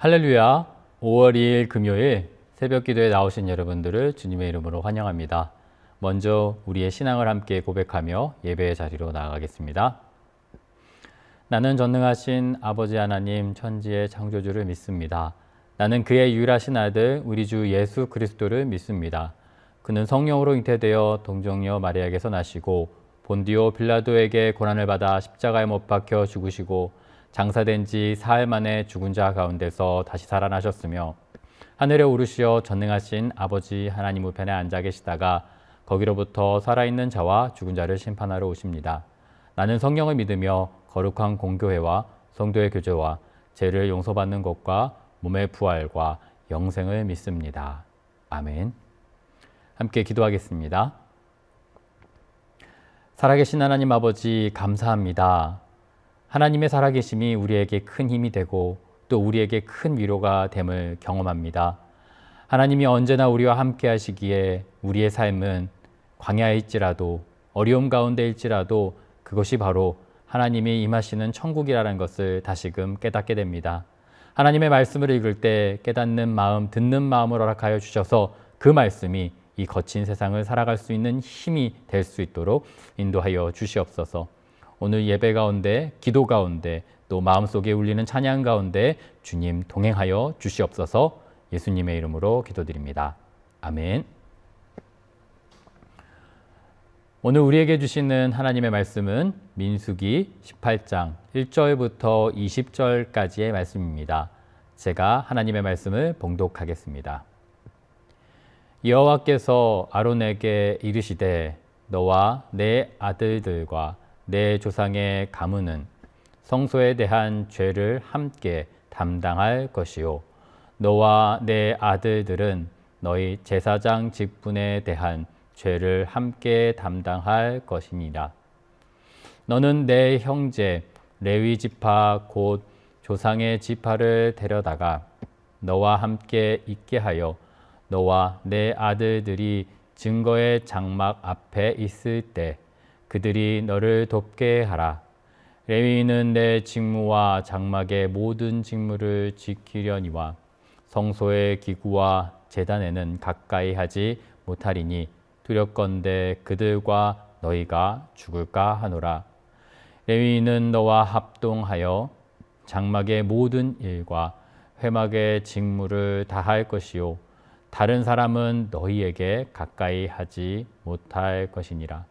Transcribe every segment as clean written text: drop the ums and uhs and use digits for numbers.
할렐루야. 5월 2일 금요일 새벽 기도에 나오신 여러분들을 주님의 이름으로 환영합니다. 먼저 우리의 신앙을 함께 고백하며 예배의 자리로 나아가겠습니다. 나는 전능하신 아버지 하나님 천지의 창조주를 믿습니다. 나는 그의 유일하신 아들 우리 주 예수 그리스도를 믿습니다. 그는 성령으로 잉태되어 동정녀 마리아에게서 나시고 본디오 빌라도에게 고난을 받아 십자가에 못 박혀 죽으시고 장사된 지 사흘 만에 죽은 자 가운데서 다시 살아나셨으며 하늘에 오르시어 전능하신 아버지 하나님 우편에 앉아 계시다가 거기로부터 살아있는 자와 죽은 자를 심판하러 오십니다. 나는 성령을 믿으며 거룩한 공교회와 성도의 교제와 죄를 용서받는 것과 몸의 부활과 영생을 믿습니다. 아멘. 함께 기도하겠습니다. 살아계신 하나님 아버지 감사합니다. 하나님의 살아계심이 우리에게 큰 힘이 되고 또 우리에게 큰 위로가 됨을 경험합니다. 하나님이 언제나 우리와 함께 하시기에 우리의 삶은 광야일지라도 어려움 가운데일지라도 그것이 바로 하나님이 임하시는 천국이라는 것을 다시금 깨닫게 됩니다. 하나님의 말씀을 읽을 때 깨닫는 마음, 듣는 마음을 허락하여 주셔서 그 말씀이 이 거친 세상을 살아갈 수 있는 힘이 될 수 있도록 인도하여 주시옵소서. 오늘 예배 가운데, 기도 가운데, 또 마음속에 울리는 찬양 가운데 주님 동행하여 주시옵소서. 예수님의 이름으로 기도드립니다. 아멘. 오늘 우리에게 주시는 하나님의 말씀은 민수기 18장 1절부터 20절까지의 말씀입니다. 제가 하나님의 말씀을 봉독하겠습니다. 여호와께서 아론에게 이르시되 너와 내 아들들과 내 조상의 가문은 성소에 대한 죄를 함께 담당할 것이요 너와 내 아들들은 너희 제사장 직분에 대한 죄를 함께 담당할 것이니라. 너는 내 형제 레위 지파 곧 조상의 지파를 데려다가 너와 함께 있게 하여 너와 내 아들들이 증거의 장막 앞에 있을 때 그들이 너를 돕게 하라. 레위인은 내 직무와 장막의 모든 직무를 지키려니와 성소의 기구와 제단에는 가까이 하지 못하리니 두렵건대 그들과 너희가 죽을까 하노라. 레위인은 너와 합동하여 장막의 모든 일과 회막의 직무를 다할 것이요 다른 사람은 너희에게 가까이 하지 못할 것이니라.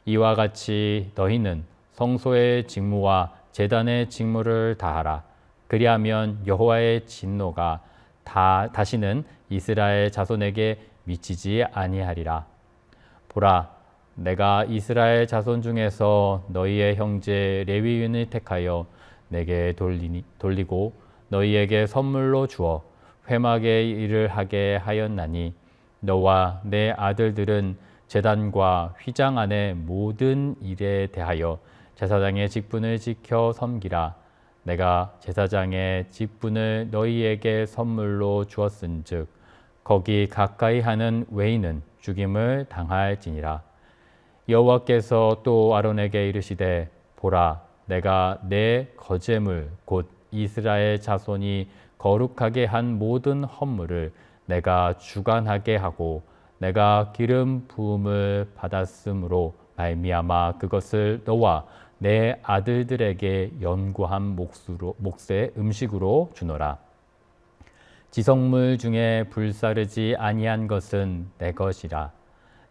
이와 같이 너희는 성소의 직무와 제단의 직무를 다하라. 그리하면 여호와의 진노가 다시는 이스라엘 자손에게 미치지 아니하리라. 보라, 내가 이스라엘 자손 중에서 너희의 형제 레위인을 택하여 내게 돌리고 너희에게 선물로 주어 회막의 일을 하게 하였나니 너와 내 아들들은 제단과 휘장 안의 모든 일에 대하여 제사장의 직분을 지켜 섬기라. 내가 제사장의 직분을 너희에게 선물로 주었은즉 거기 가까이 하는 외인은 죽임을 당할지니라. 여호와께서 또 아론에게 이르시되 보라, 내가 내 거제물 곧 이스라엘 자손이 거룩하게 한 모든 헌물을 내가 주관하게 하고 내가 기름 부음을 받았으므로 말미암아 그것을 너와 내 아들들에게 연구한 몫의 음식으로 주노라. 지성물 중에 불사르지 아니한 것은 내 것이라.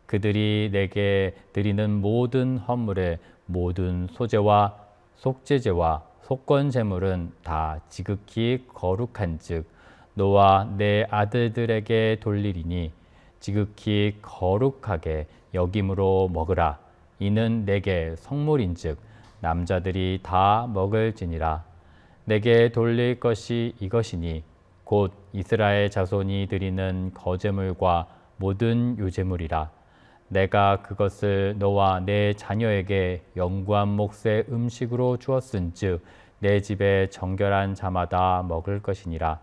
그들이 내게 드리는 모든 헌물의 모든 소제와 속죄제와 속건제물은 다 지극히 거룩한즉 너와 내 아들들에게 돌리리니 지극히 거룩하게 여김으로 먹으라. 이는 내게 성물인즉 남자들이 다 먹을지니라. 내게 돌릴 것이 이것이니 곧 이스라엘 자손이 드리는 거제물과 모든 유제물이라. 내가 그것을 너와 내 자녀에게 영구한 몫의 음식으로 주었은즉 내 집에 정결한 자마다 먹을 것이니라.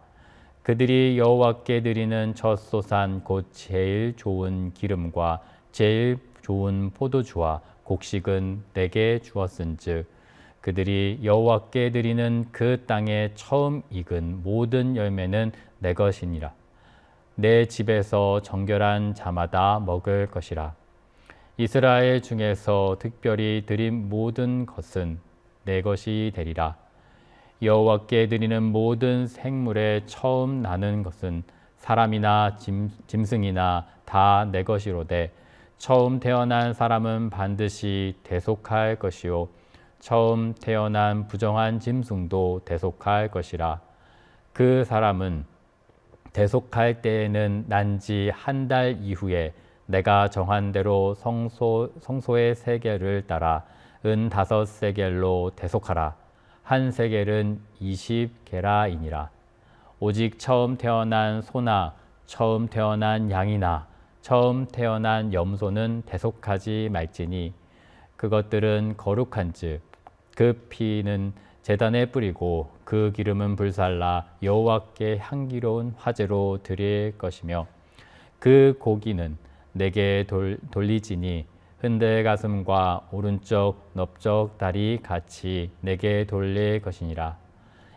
그들이 여호와께 드리는 첫 소산 곧 제일 좋은 기름과 제일 좋은 포도주와 곡식은 내게 주었은즉 그들이 여호와께 드리는 그 땅에 처음 익은 모든 열매는 내 것이니라. 내 집에서 정결한 자마다 먹을 것이라. 이스라엘 중에서 특별히 드린 모든 것은 내 것이 되리라. 여호와께 드리는 모든 생물의 처음 나는 것은 사람이나 짐승이나 다 내 것이로되 처음 태어난 사람은 반드시 대속할 것이요 처음 태어난 부정한 짐승도 대속할 것이라. 그 사람은 대속할 때에는 난지 한 달 이후에 내가 정한 대로 성소의 세겔을 따라 은 5세겔로 대속하라. 한 세겔은 20게라이니라. 오직 처음 태어난 소나 처음 태어난 양이나 처음 태어난 염소는 대속하지 말지니 그것들은 거룩한즉 그 피는 제단에 뿌리고 그 기름은 불살라 여호와께 향기로운 화제로 드릴 것이며 그 고기는 내게 돌리지니 흔들 가슴과 오른쪽 넓적 다리 같이 내게 돌릴 것이니라.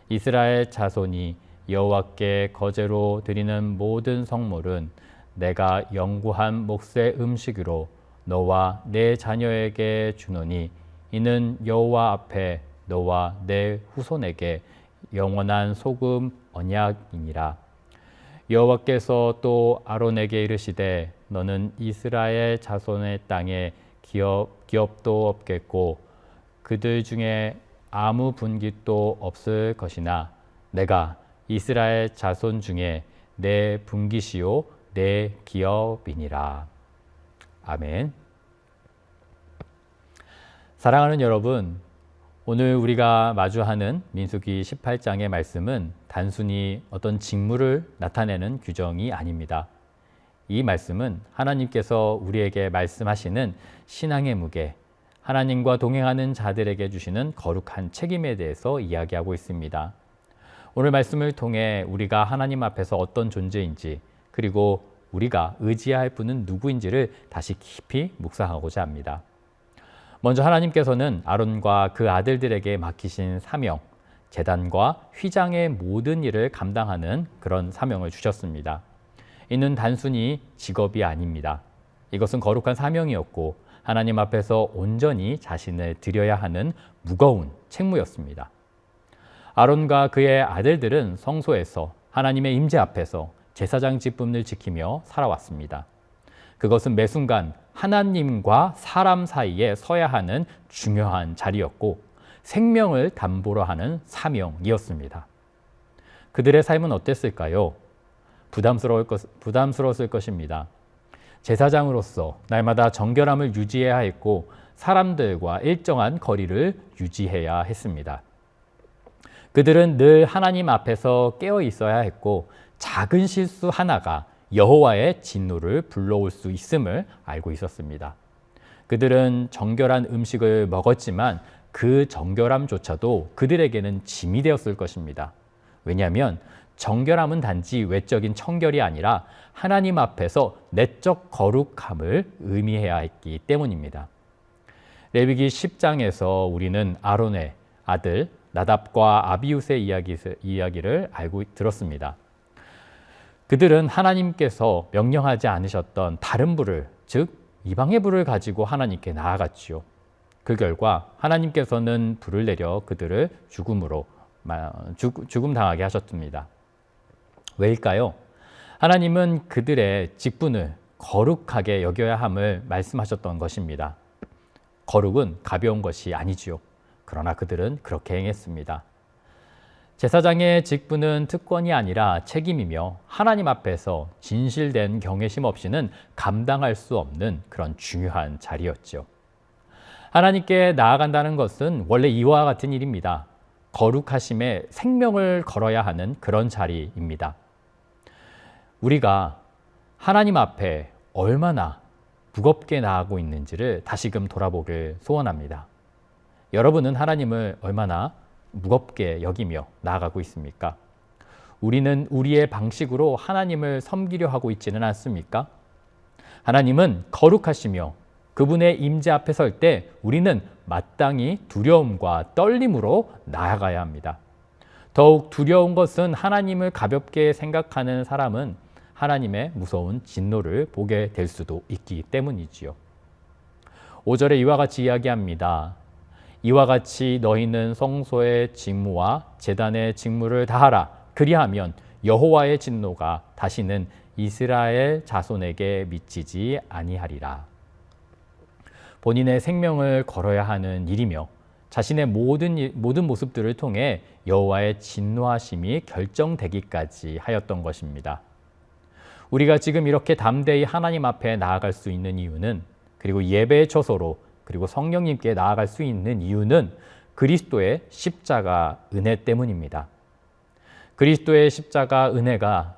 이스라엘 자손이 여호와께 거제로 드리는 모든 성물은 내가 영구한 몫의 음식으로 너와 내 자녀에게 주노니 이는 여호와 앞에 너와 내 후손에게 영원한 소금 언약이니라. 여호와께서 또 아론에게 이르시되 너는 이스라엘 자손의 땅에 기업도 없겠고 그들 중에 아무 분깃도 없을 것이나 내가 이스라엘 자손 중에 내 분깃이요 내 기업이니라. 아멘. 사랑하는 여러분, 오늘 우리가 마주하는 민수기 18장의 말씀은 단순히 어떤 직무를 나타내는 규정이 아닙니다. 이 말씀은 하나님께서 우리에게 말씀하시는 신앙의 무게, 하나님과 동행하는 자들에게 주시는 거룩한 책임에 대해서 이야기하고 있습니다. 오늘 말씀을 통해 우리가 하나님 앞에서 어떤 존재인지, 그리고 우리가 의지할 분은 누구인지를 다시 깊이 묵상하고자 합니다. 먼저 하나님께서는 아론과 그 아들들에게 맡기신 사명, 제단과 휘장의 모든 일을 감당하는 그런 사명을 주셨습니다. 이는 단순히 직업이 아닙니다. 이것은 거룩한 사명이었고 하나님 앞에서 온전히 자신을 드려야 하는 무거운 책무였습니다. 아론과 그의 아들들은 성소에서 하나님의 임재 앞에서 제사장 직분을 지키며 살아왔습니다. 그것은 매 순간 하나님과 사람 사이에 서야 하는 중요한 자리였고 생명을 담보로 하는 사명이었습니다. 그들의 삶은 어땠을까요? 부담스러웠을 것입니다. 제사장으로서 날마다 정결함을 유지해야 했고 사람들과 일정한 거리를 유지해야 했습니다. 그들은 늘 하나님 앞에서 깨어 있어야 했고 작은 실수 하나가 여호와의 진노를 불러올 수 있음을 알고 있었습니다. 그들은 정결한 음식을 먹었지만 그 정결함조차도 그들에게는 짐이 되었을 것입니다. 왜냐하면 정결함은 단지 외적인 청결이 아니라 하나님 앞에서 내적 거룩함을 의미해야 했기 때문입니다. 레위기 10장에서 우리는 아론의 아들 나답과 아비웃의 이야기를 알고 들었습니다. 그들은 하나님께서 명령하지 않으셨던 다른 불을, 즉 이방의 불을 가지고 하나님께 나아갔지요. 그 결과 하나님께서는 불을 내려 그들을 죽음 당하게 하셨습니다. 왜일까요? 하나님은 그들의 직분을 거룩하게 여겨야 함을 말씀하셨던 것입니다. 거룩은 가벼운 것이 아니지요. 그러나 그들은 그렇게 행했습니다. 제사장의 직분은 특권이 아니라 책임이며 하나님 앞에서 진실된 경외심 없이는 감당할 수 없는 그런 중요한 자리였죠. 하나님께 나아간다는 것은 원래 이와 같은 일입니다. 거룩하심에 생명을 걸어야 하는 그런 자리입니다. 우리가 하나님 앞에 얼마나 무겁게 나아가고 있는지를 다시금 돌아보길 소원합니다. 여러분은 하나님을 얼마나 무겁게 여기며 나아가고 있습니까? 우리는 우리의 방식으로 하나님을 섬기려 하고 있지는 않습니까? 하나님은 거룩하시며 그분의 임재 앞에 설 때 우리는 마땅히 두려움과 떨림으로 나아가야 합니다. 더욱 두려운 것은 하나님을 가볍게 생각하는 사람은 하나님의 무서운 진노를 보게 될 수도 있기 때문이지요. 5절에 이와 같이 이야기합니다. 이와 같이 너희는 성소의 직무와 제단의 직무를 다하라. 그리하면 여호와의 진노가 다시는 이스라엘 자손에게 미치지 아니하리라. 본인의 생명을 걸어야 하는 일이며 자신의 모든 모습들을 통해 여호와의 진노하심이 결정되기까지 하였던 것입니다. 우리가 지금 이렇게 담대히 하나님 앞에 나아갈 수 있는 이유는, 그리고 예배의 처소로 그리고 성령님께 나아갈 수 있는 이유는 그리스도의 십자가 은혜 때문입니다. 그리스도의 십자가 은혜가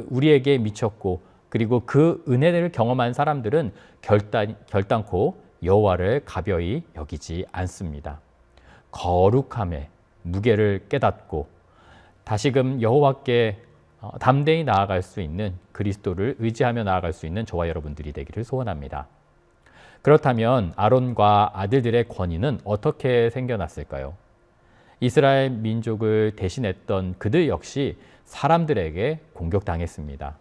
우리에게 미쳤고, 그리고 그 은혜를 경험한 사람들은 결단코 여호와를 가벼이 여기지 않습니다. 거룩함의 무게를 깨닫고 다시금 여호와께 담대히 나아갈 수 있는, 그리스도를 의지하며 나아갈 수 있는 저와 여러분들이 되기를 소원합니다. 그렇다면 아론과 아들들의 권위는 어떻게 생겨났을까요? 이스라엘 민족을 대신했던 그들 역시 사람들에게 공격당했습니다.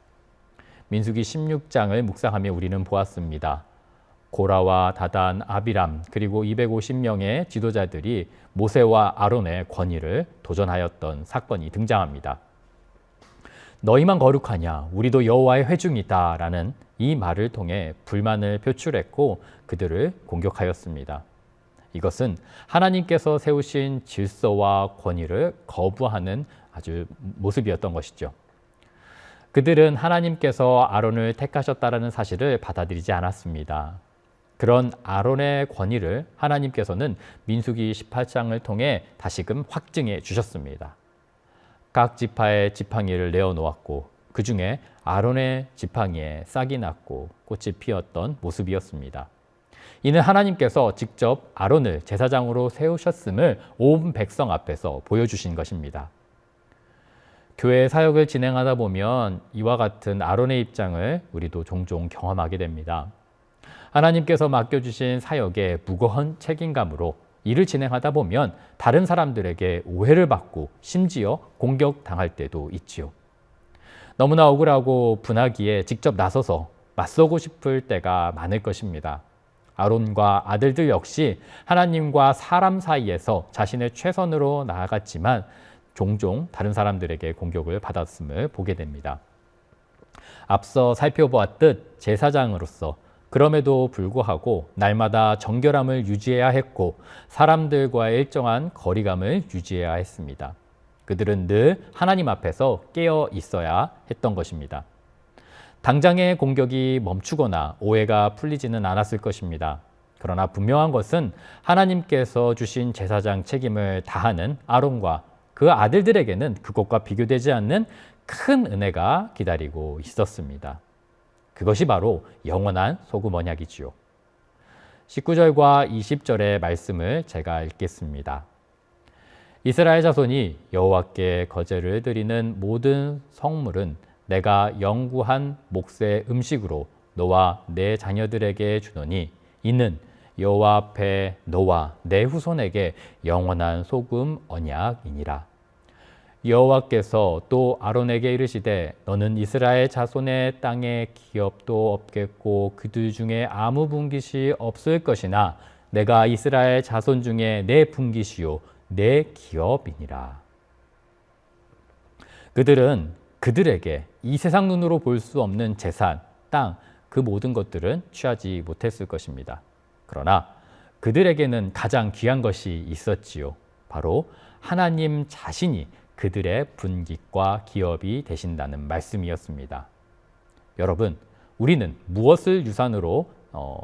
민수기 16장을 묵상하며 우리는 보았습니다. 고라와 다단, 아비람, 그리고 250명의 지도자들이 모세와 아론의 권위를 도전하였던 사건이 등장합니다. 너희만 거룩하냐? 우리도 여호와의 회중이다 라는 이 말을 통해 불만을 표출했고 그들을 공격하였습니다. 이것은 하나님께서 세우신 질서와 권위를 거부하는 아주 모습이었던 것이죠. 그들은 하나님께서 아론을 택하셨다라는 사실을 받아들이지 않았습니다. 그런 아론의 권위를 하나님께서는 민수기 18장을 통해 다시금 확증해 주셨습니다. 각 지파의 지팡이를 내어놓았고 그 중에 아론의 지팡이에 싹이 났고 꽃이 피었던 모습이었습니다. 이는 하나님께서 직접 아론을 제사장으로 세우셨음을 온 백성 앞에서 보여주신 것입니다. 교회 사역을 진행하다 보면 이와 같은 아론의 입장을 우리도 종종 경험하게 됩니다. 하나님께서 맡겨주신 사역에 무거운 책임감으로 일을 진행하다 보면 다른 사람들에게 오해를 받고 심지어 공격당할 때도 있지요. 너무나 억울하고 분하기에 직접 나서서 맞서고 싶을 때가 많을 것입니다. 아론과 아들들 역시 하나님과 사람 사이에서 자신의 최선으로 나아갔지만 종종 다른 사람들에게 공격을 받았음을 보게 됩니다. 앞서 살펴보았듯 제사장으로서 그럼에도 불구하고 날마다 정결함을 유지해야 했고 사람들과의 일정한 거리감을 유지해야 했습니다. 그들은 늘 하나님 앞에서 깨어 있어야 했던 것입니다. 당장의 공격이 멈추거나 오해가 풀리지는 않았을 것입니다. 그러나 분명한 것은 하나님께서 주신 제사장 책임을 다하는 아론과 그 아들들에게는 그것과 비교되지 않는 큰 은혜가 기다리고 있었습니다. 그것이 바로 영원한 소금 언약이지요. 19절과 20절의 말씀을 제가 읽겠습니다. 이스라엘 자손이 여호와께 거제를 드리는 모든 성물은 내가 영구한 몫의 음식으로 너와 내 자녀들에게 주노니 이는 여호와 앞에 너와 내 후손에게 영원한 소금 언약이니라. 여호와께서 또 아론에게 이르시되 너는 이스라엘 자손의 땅에 기업도 없겠고 그들 중에 아무 분깃이 없을 것이나 내가 이스라엘 자손 중에 내 분깃이요 내 기업이니라. 그들은 그들에게 이 세상 눈으로 볼 수 없는 재산, 땅, 그 모든 것들은 취하지 못했을 것입니다. 그러나 그들에게는 가장 귀한 것이 있었지요. 바로 하나님 자신이 그들의 분깃과 기업이 되신다는 말씀이었습니다. 여러분, 우리는 무엇을 유산으로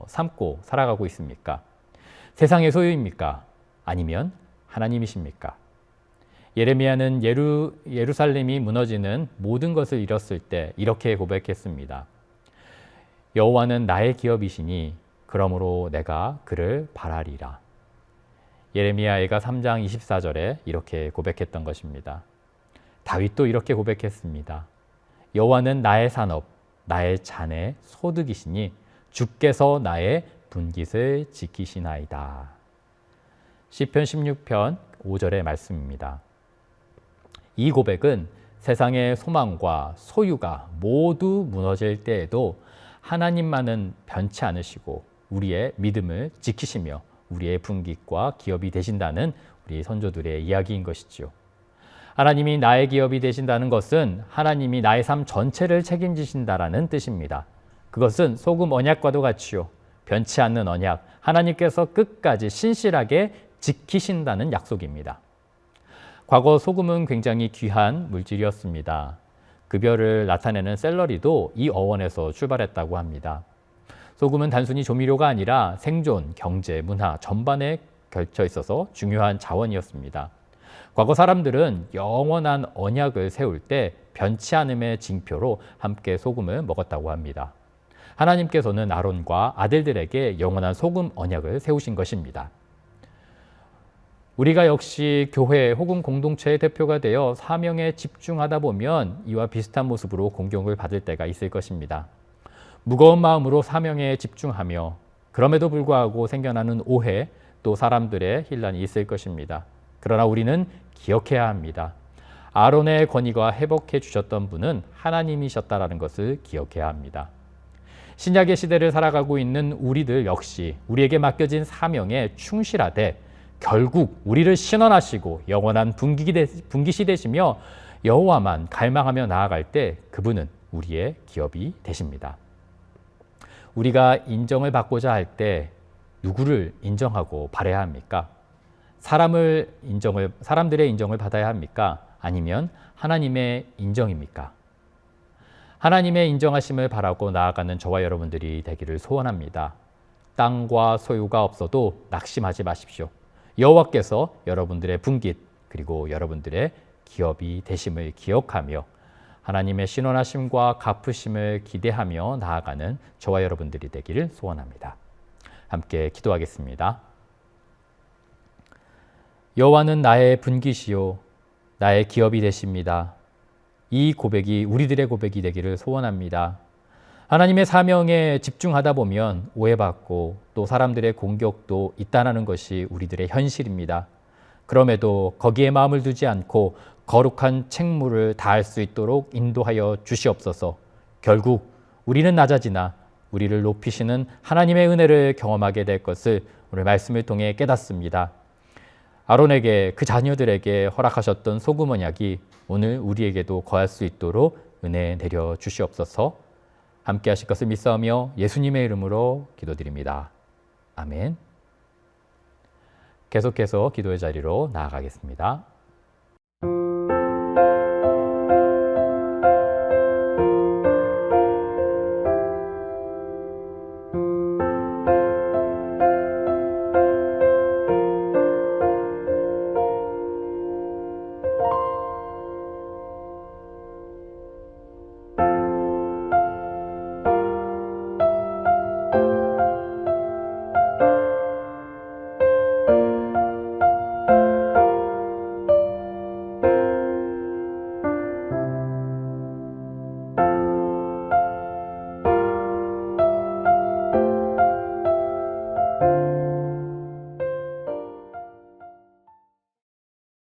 삼고 살아가고 있습니까? 세상의 소유입니까? 아니면 하나님이십니까? 예레미야는 예루살렘이 무너지는 모든 것을 잃었을 때 이렇게 고백했습니다. 여호와는 나의 기업이시니 그러므로 내가 그를 바라리라. 예레미야가 3장 24절에 이렇게 고백했던 것입니다. 다윗도 이렇게 고백했습니다. 여호와는 나의 산업, 나의 잔의 소득이시니 주께서 나의 분깃을 지키시나이다. 시편 16편 5절의 말씀입니다. 이 고백은 세상의 소망과 소유가 모두 무너질 때에도 하나님만은 변치 않으시고 우리의 믿음을 지키시며 우리의 분깃과 기업이 되신다는 우리 선조들의 이야기인 것이지요. 하나님이 나의 기업이 되신다는 것은 하나님이 나의 삶 전체를 책임지신다라는 뜻입니다. 그것은 소금 언약과도 같이요. 변치 않는 언약, 하나님께서 끝까지 신실하게 지키신다는 약속입니다. 과거 소금은 굉장히 귀한 물질이었습니다. 급여를 나타내는 샐러리도 이 어원에서 출발했다고 합니다. 소금은 단순히 조미료가 아니라 생존, 경제, 문화 전반에 걸쳐 있어서 중요한 자원이었습니다. 과거 사람들은 영원한 언약을 세울 때 변치 않음의 징표로 함께 소금을 먹었다고 합니다. 하나님께서는 아론과 아들들에게 영원한 소금 언약을 세우신 것입니다. 우리가 역시 교회 혹은 공동체의 대표가 되어 사명에 집중하다 보면 이와 비슷한 모습으로 공경을 받을 때가 있을 것입니다. 무거운 마음으로 사명에 집중하며 그럼에도 불구하고 생겨나는 오해 또 사람들의 혼란이 있을 것입니다. 그러나 우리는 기억해야 합니다. 아론의 권위가 회복해 주셨던 분은 하나님이셨다라는 것을 기억해야 합니다. 신약의 시대를 살아가고 있는 우리들 역시 우리에게 맡겨진 사명에 충실하되 결국 우리를 신원하시고 영원한 분깃이 되시며 여호와만 갈망하며 나아갈 때 그분은 우리의 기업이 되십니다. 우리가 인정을 받고자 할 때 누구를 인정하고 바라야 합니까? 사람들의 인정을 받아야 합니까? 아니면 하나님의 인정입니까? 하나님의 인정하심을 바라고 나아가는 저와 여러분들이 되기를 소원합니다. 땅과 소유가 없어도 낙심하지 마십시오. 여호와께서 여러분들의 분깃 그리고 여러분들의 기업이 되심을 기억하며 하나님의 신원하심과 갚으심을 기대하며 나아가는 저와 여러분들이 되기를 소원합니다. 함께 기도하겠습니다. 여호와는 나의 분깃이요 나의 기업이 되십니다. 이 고백이 우리들의 고백이 되기를 소원합니다. 하나님의 사명에 집중하다 보면 오해받고 또 사람들의 공격도 있다는 것이 우리들의 현실입니다. 그럼에도 거기에 마음을 두지 않고 거룩한 책무를 다할 수 있도록 인도하여 주시옵소서. 결국 우리는 낮아지나 우리를 높이시는 하나님의 은혜를 경험하게 될 것을 오늘 말씀을 통해 깨닫습니다. 아론에게 그 자녀들에게 허락하셨던 소금 언약이 오늘 우리에게도 거할 수 있도록 은혜 내려 주시옵소서. 함께 하실 것을 믿사오며 예수님의 이름으로 기도드립니다. 아멘. 계속해서 기도의 자리로 나아가겠습니다.